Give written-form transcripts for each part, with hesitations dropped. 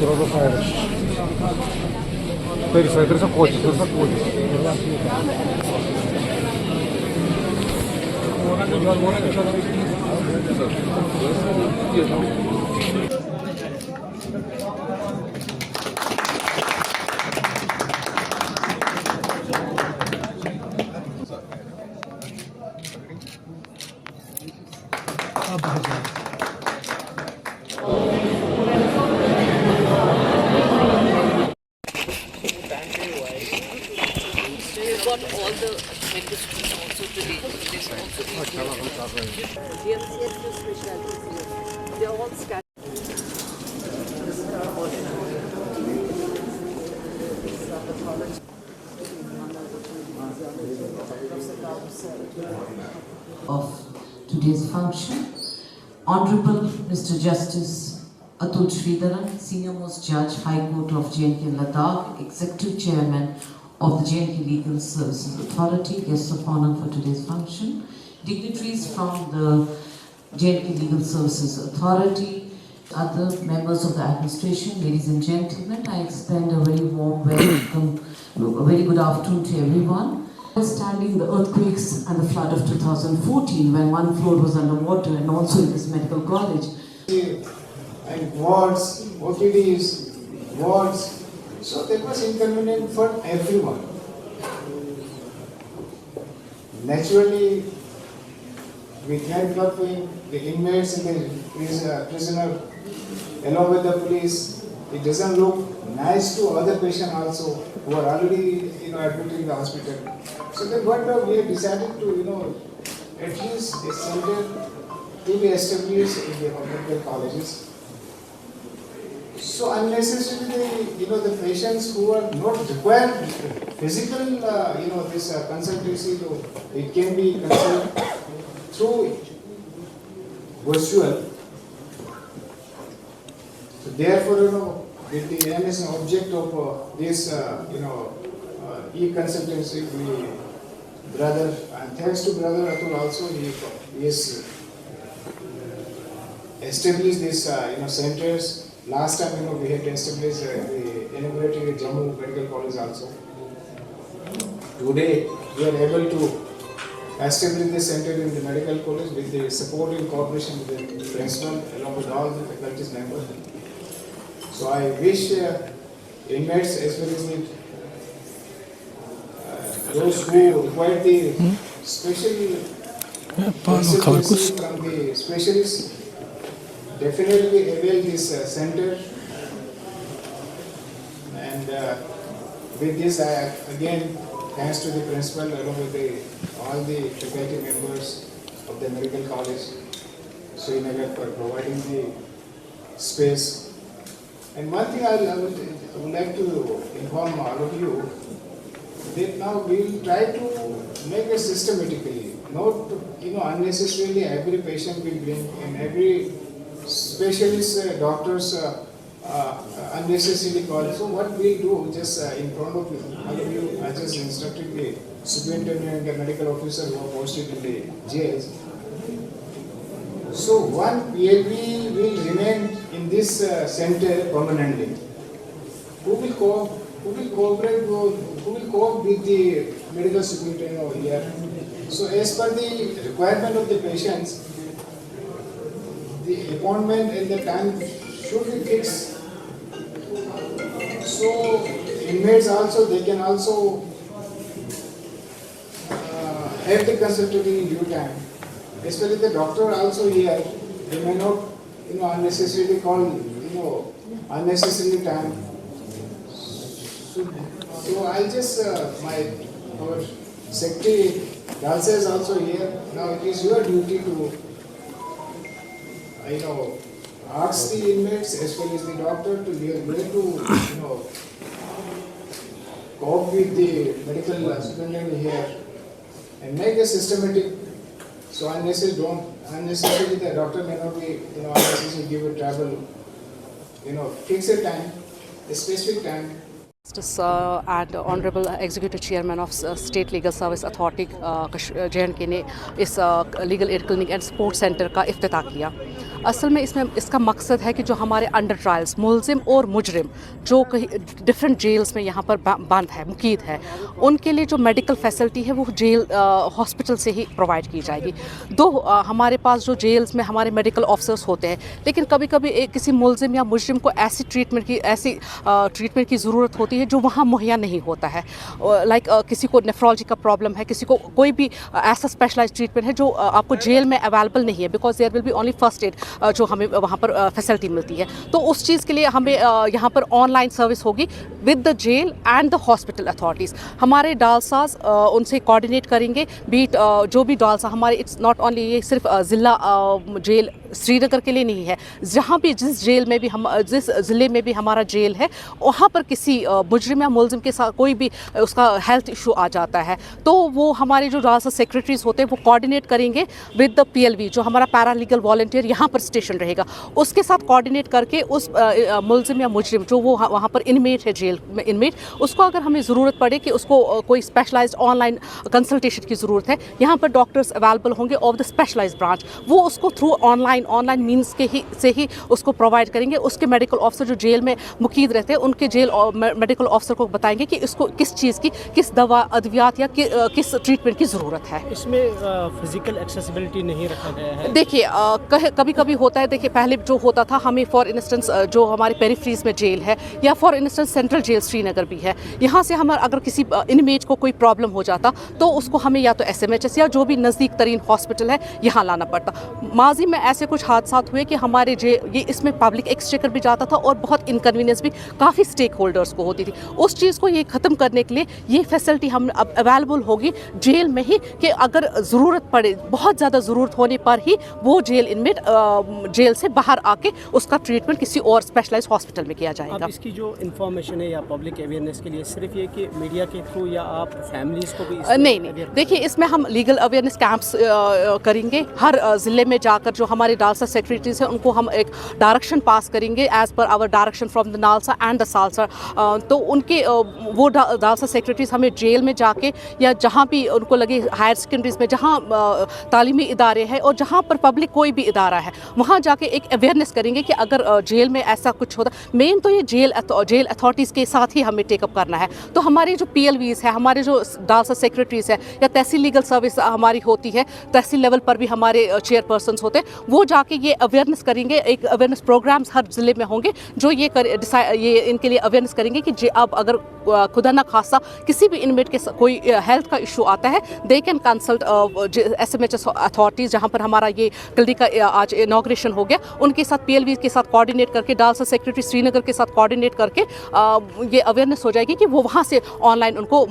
Burada sayılır. Пересадırsa koç, dursa koç. Got all the medical students also today. There's also they have yet to specialties here. They are all scattered. Of today's function, Honorable Mr. Justice Atul Sridharan, Senior Most Judge, High Court of J&K Ladakh, Executive Chairman of the J&K Legal Services Authority, guests of honor for today's function, dignitaries from the J&K Legal Services Authority, other members of the administration, ladies and gentlemen, I extend a very warm welcome, a very good afternoon to everyone. Understanding the earthquakes and the flood of 2014, when one floor was underwater, and also in this medical college. And wards, OPDs, wards, so that was inconvenient for everyone. Naturally, we can help the inmates and the prisoner along with the police. It doesn't look nice to other patients also who are already admitted in the hospital. So then what we have decided to at least a center to be established in the medical colleges. So unnecessarily, the patients who are not required physical, this consultancy, it can be consulted through virtual. So therefore, with the aim is an object of this, e-consultancy, brother, and thanks to brother Atul also, he has established this, centers. Last time, we had established the inaugurated Jammu Medical College also. Today, we are able to establish this center in the medical college with the support and cooperation with the principal along with all the faculties members. So I wish inmates as well as those who require the special consultancy from the specialists definitely avail this center. And with this, again, thanks to the principal along with all the faculty members of the medical college, Srinagar, for providing the space. And one thing I would like to inform all of you, that now we will try to make it systematically, not unnecessarily every patient will bring and every specialist doctors unnecessarily call. So what we do, just in front of all of you, I just instructed the superintendent and the medical officer who are posted in the jails. So one PLB will remain in this center permanently. Who will cooperate? Who will cope with the medical superintendent over here? So as per the requirement of the patients, the appointment and the time should be fixed. So inmates also, they can also have the consultation in due time. Especially the doctor also here, they may not, unnecessarily call, unnecessarily time. So I'll just, our secretary, Dalsa is also here. Now it is your duty to, ask the inmates as well as the doctor to be able to, cope with the medical superintendent here and make a systematic. So unnecessarily the doctor may not be, unnecessarily give a travel, fix a time, a specific time. Justice and Honorable Executive Chairman of State Legal Service Authority J&K ने इस legal aid clinic and sports centre का इफ्तिताह किया. असल में इसमें इसका मकसद है कि जो हमारे अंडर ट्रायल्स मुलजिम और मुजरिम जो कहीं डिफरेंट जेल्स में यहाँ पर बंद है, मुकीद है, उनके लिए जो मेडिकल फैसिलिटी है वो जेल हॉस्पिटल से ही प्रोवाइड की जाएगी। हमारे पास जो जेल्स में हमारे मेडिकल ऑफिसर्स होते हैं, लेकिन कभी कभी किसी मुलजिम या मुजरिम को ऐसी ट्रीटमेंट की ज़रूरत होती है जो वहाँ मुहैया नहीं होता है। लाइक किसी को नेफ्रोलॉजी का प्रॉब्लम है, किसी को कोई भी ऐसा स्पेशलाइज्ड ट्रीटमेंट है जो आपको जेल में अवेलेबल नहीं है, because there will be only first aid जो हमें वहाँ पर फैसिलिटी मिलती है। तो उस चीज़ के लिए हमें यहाँ पर ऑनलाइन सर्विस होगी with the jail and the hospital authorities. हमारे डालसाज उनसे कोऑर्डिनेट करेंगे, बीट जो भी डालसा हमारे, इट्स नॉट ओनली ये सिर्फ ज़िला जेल श्रीनगर के लिए नहीं है, जहाँ भी जिस ज़िले में भी हमारा जेल है वहाँ पर किसी मुजरिम या मुलजिम के साथ कोई भी उसका हेल्थ इशू आ जाता है तो वो हमारे जो डालसा सेक्रेटरीज होते हैं वो कोऑर्डिनेट करेंगे विद द PLV, जो हमारा पैरालीगल वॉलंटियर यहाँ पर स्टेशन रहेगा, उसके साथ कोऑर्डिनेट करके उस मुलजिम या मुजरिम जो वो वहाँ पर इनमेट है, जेल में इनमेट, उसको अगर हमें ज़रूरत पड़े कि उसको कोई स्पेशलाइज्ड ऑनलाइन कंसल्टेशन की ज़रूरत है, यहाँ पर डॉक्टर्स अवेलेबल होंगे ऑफ द स्पेशलाइज्ड ब्रांच, वो उसको थ्रू ऑनलाइन मीन्स से ही उसको प्रोवाइड करेंगे। उसके मेडिकल ऑफिसर जो जेल में मुकीद रहते हैं उनके जेल मेडिकल ऑफिसर को बताएंगे कि इसको किस चीज़ की, किस दवा अद्वियात या किस ट्रीटमेंट की ज़रूरत है। इसमें फिजिकल एक्सेसिबिलिटी नहीं रखा गया है। देखिए कभी कभी होता है, देखिए पहले जो होता था हमें फॉर इंस्टेंस जो हमारे पेरिफ्रीज में जेल है या for instance central jail Srinagar भी है, यहाँ से हम अगर किसी इनमेट को कोई प्रॉब्लम हो जाता तो उसको हमें या तो SMHS या जो भी नज़दीक तरीन हॉस्पिटल है यहाँ लाना पड़ता। माजी में ऐसे कुछ हादसात हुए कि हमारे ये इसमें पब्लिक एक्सचेकर भी जाता था और बहुत इनकन्वीनियंस भी काफ़ी स्टेक होल्डर्स को होती थी। उस चीज़ को ये ख़त्म करने के लिए ये फैसिलिटी हम अब अवेलेबल होगी जेल में ही, कि अगर ज़रूरत पड़े, बहुत ज़्यादा ज़रूरत होने पर ही वो जेल इनमेट जेल से बाहर आके उसका ट्रीटमेंट किसी और स्पेशलाइज्ड हॉस्पिटल में किया जाएगा। अब इसकी जो इन्फॉर्मेशन है या पब्लिक अवेयरनेस के लिए सिर्फ ये कि मीडिया के थ्रू या आप फैमिलीज़ को भी नहीं, देखिए इसमें हम लीगल अवेयरनेस कैंप्स करेंगे हर ज़िले में जाकर। जो हमारे डालसा सेक्रेटरीज हैं उनको हम एक डायरेक्शन पास करेंगे as per hour direction from the NALSA and the salsa. तो उनके वो डालसा सेक्रेटरीज हमें जेल में जाके या जहाँ भी उनको लगे, हायर सेकेंडरीज में जहाँ तालीमी इदारे हैं और जहाँ पर पब्लिक कोई भी इदारा है वहाँ जाके एक अवेयरनेस करेंगे कि अगर जेल में ऐसा कुछ होता, मेन तो ये जेल अथॉरिटीज़ के साथ ही हमें टेकअप करना है। तो हमारी जो PLVs है, हमारे जो डालसा सेक्रेटरीज है या तहसील लीगल सर्विस हमारी होती है, तहसील लेवल पर भी हमारे चेयरपर्सन्स होते हैं, वो जाके ये अवेयरनेस करेंगे। एक अवेयरनेस प्रोग्राम्स हर ज़िले में होंगे जो ये इनके लिए अवेयरनेस करेंगे कि अब अगर खुदा न खासा किसी भी इनमेट के कोई हेल्थ का इशू आता है, they can consult SMHS authorities, जहाँ पर हमारा ये क्लिनिक का आज इनॉग्रेशन हो गया, उनके साथ PLV के साथ कोऑर्डिनेट करके, डालसा सेक्रेटरी श्रीनगर के साथ कोऑर्डिनेट करके ये अवेयरनेस हो जाएगी कि वो वहाँ से ऑनलाइन उनको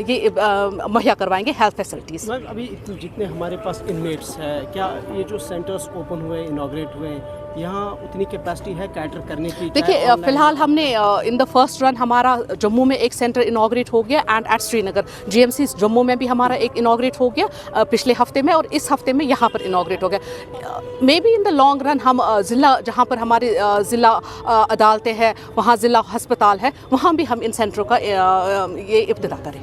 ये मुहैया करवाएंगे हेल्थ फैसिलिटीज़। अभी जितने हमारे पास इनमेट्स है, क्या ये जो सेंटर्स ओपन हुए, इनॉग्रेट हुए, यहाँ उतनी कैपेसिटी है कैटर करने की? देखिए फिलहाल हमने इन द फर्स्ट रन हमारा जम्मू में एक सेंटर इनॉग्रेट हो गया and at Srinagar GMC Jammu में भी हमारा एक इनॉग्रेट हो गया पिछले हफ्ते में, और इस हफ्ते में यहाँ पर इनॉग्रेट हो गया। May be in the long run हम ज़िला, जहाँ पर हमारे ज़िला अदालतें हैं, वहाँ ज़िला अस्पताल है, वहाँ भी हम इन सेंटरों का ये इब्तिदा करें।